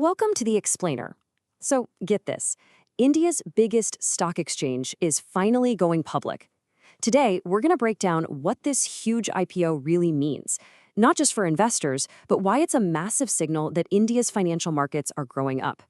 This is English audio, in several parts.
Welcome to the Explainer. So, get this. India's biggest stock exchange is finally going public. Today, we're going to break down what this huge IPO really means, not just for investors, but why it's a massive signal that India's financial markets are growing up.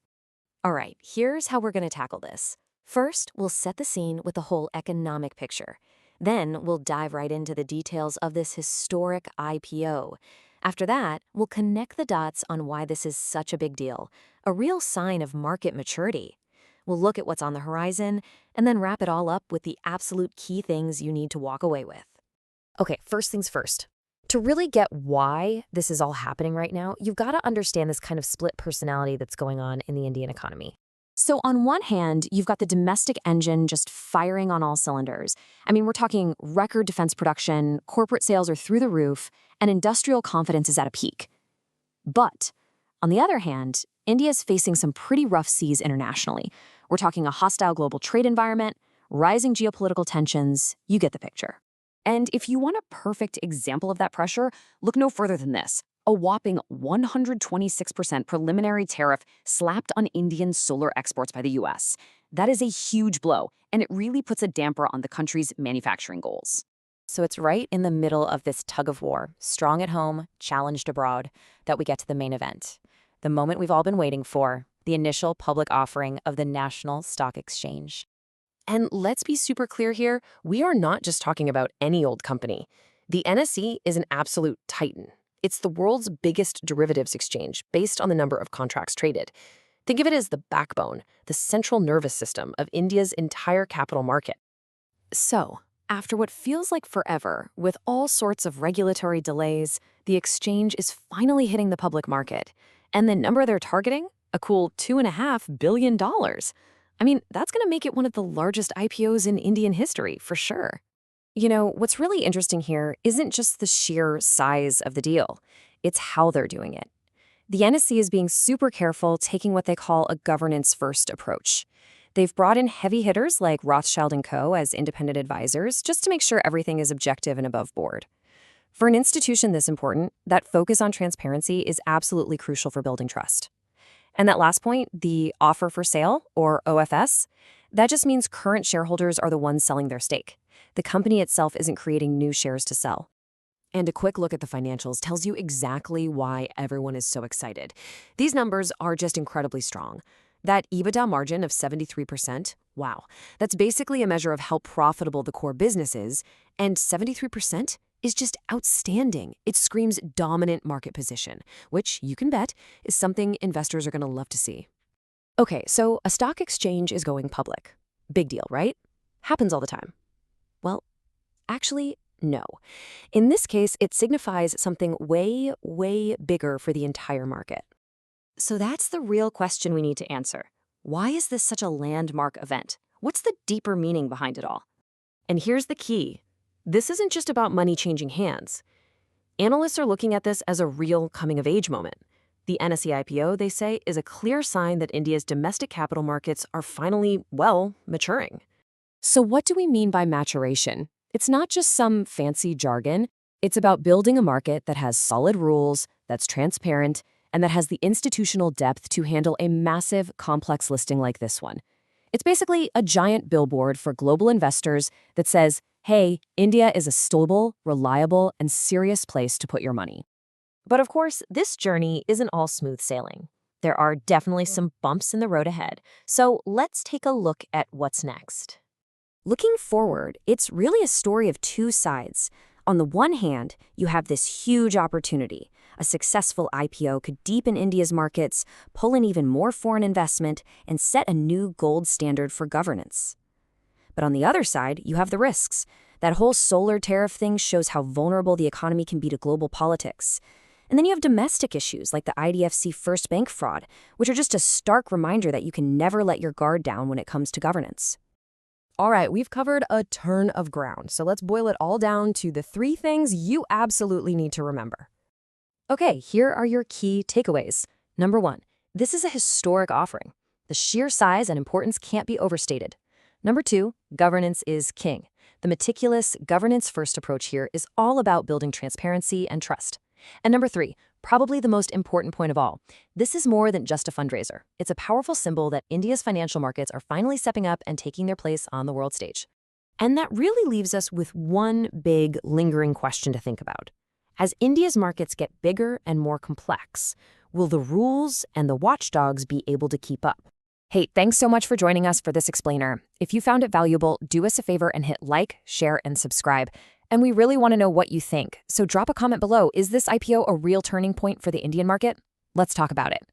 All right, here's how we're going to tackle this. First, we'll set the scene with the whole economic picture. Then, we'll dive right into the details of this historic IPO. After that, we'll connect the dots on why this is such a big deal, a real sign of market maturity. We'll look at what's on the horizon, and then wrap it all up with the absolute key things you need to walk away with. Okay, first things first. To really get why this is all happening right now, you've got to understand this kind of split personality that's going on in the Indian economy. So on one hand, you've got the domestic engine just firing on all cylinders. I mean, we're talking record defense production, corporate sales are through the roof, and industrial confidence is at a peak. But on the other hand, India's facing some pretty rough seas internationally. We're talking a hostile global trade environment, rising geopolitical tensions, you get the picture. And if you want a perfect example of that pressure, look no further than this. A whopping 126% preliminary tariff slapped on Indian solar exports by the US. That is a huge blow, and it really puts a damper on the country's manufacturing goals. So it's right in the middle of this tug of war, strong at home, challenged abroad, that we get to the main event. The moment we've all been waiting for, the initial public offering of the National Stock Exchange. And let's be super clear here, we are not just talking about any old company. The NSE is an absolute titan. It's the world's biggest derivatives exchange based on the number of contracts traded. Think of it as the backbone, the central nervous system of India's entire capital market. So, after what feels like forever, with all sorts of regulatory delays, the exchange is finally hitting the public market. And the number they're targeting? A cool $2.5 billion. I mean, that's going to make it one of the largest IPOs in Indian history, for sure. You know, what's really interesting here isn't just the sheer size of the deal. It's how they're doing it. The NSE is being super careful, taking what they call a governance-first approach. They've brought in heavy hitters like Rothschild Co. as independent advisors just to make sure everything is objective and above board. For an institution this important, that focus on transparency is absolutely crucial for building trust. And that last point, the offer for sale, or OFS, that just means current shareholders are the ones selling their stake. The company itself isn't creating new shares to sell. And a quick look at the financials tells you exactly why everyone is so excited. These numbers are just incredibly strong. That EBITDA margin of 73%, wow, that's basically a measure of how profitable the core business is, and 73% is just outstanding. It screams dominant market position, which, you can bet, is something investors are going to love to see. Okay, so a stock exchange is going public. Big deal, right? Happens all the time. Well, actually, no. In this case, it signifies something way, way bigger for the entire market. So that's the real question we need to answer. Why is this such a landmark event? What's the deeper meaning behind it all? And here's the key. This isn't just about money changing hands. Analysts are looking at this as a real coming-of-age moment. The NSE IPO, they say, is a clear sign that India's domestic capital markets are finally, well, maturing. So what do we mean by maturation? It's not just some fancy jargon. It's about building a market that has solid rules, that's transparent, and that has the institutional depth to handle a massive, complex listing like this one. It's basically a giant billboard for global investors that says, hey, India is a stable, reliable, and serious place to put your money. But of course, this journey isn't all smooth sailing. There are definitely some bumps in the road ahead. So let's take a look at what's next. Looking forward, it's really a story of two sides. On the one hand, you have this huge opportunity. A successful IPO could deepen India's markets, pull in even more foreign investment, and set a new gold standard for governance. But on the other side, you have the risks. That whole solar tariff thing shows how vulnerable the economy can be to global politics. And then you have domestic issues like the IDFC First Bank fraud, which are just a stark reminder that you can never let your guard down when it comes to governance. All right, we've covered a ton of ground, so let's boil it all down to the 3 things you absolutely need to remember. Okay, here are your key takeaways. Number 1, this is a historic offering. The sheer size and importance can't be overstated. Number 2, governance is king. The meticulous, governance-first approach here is all about building transparency and trust. And number 3, probably the most important point of all. This is more than just a fundraiser. It's a powerful symbol that India's financial markets are finally stepping up and taking their place on the world stage. And that really leaves us with one big, lingering question to think about. As India's markets get bigger and more complex, will the rules and the watchdogs be able to keep up? Hey, thanks so much for joining us for this explainer. If you found it valuable, do us a favor and hit like, share, and subscribe. And we really want to know what you think. So drop a comment below. Is this IPO a real turning point for the Indian market? Let's talk about it.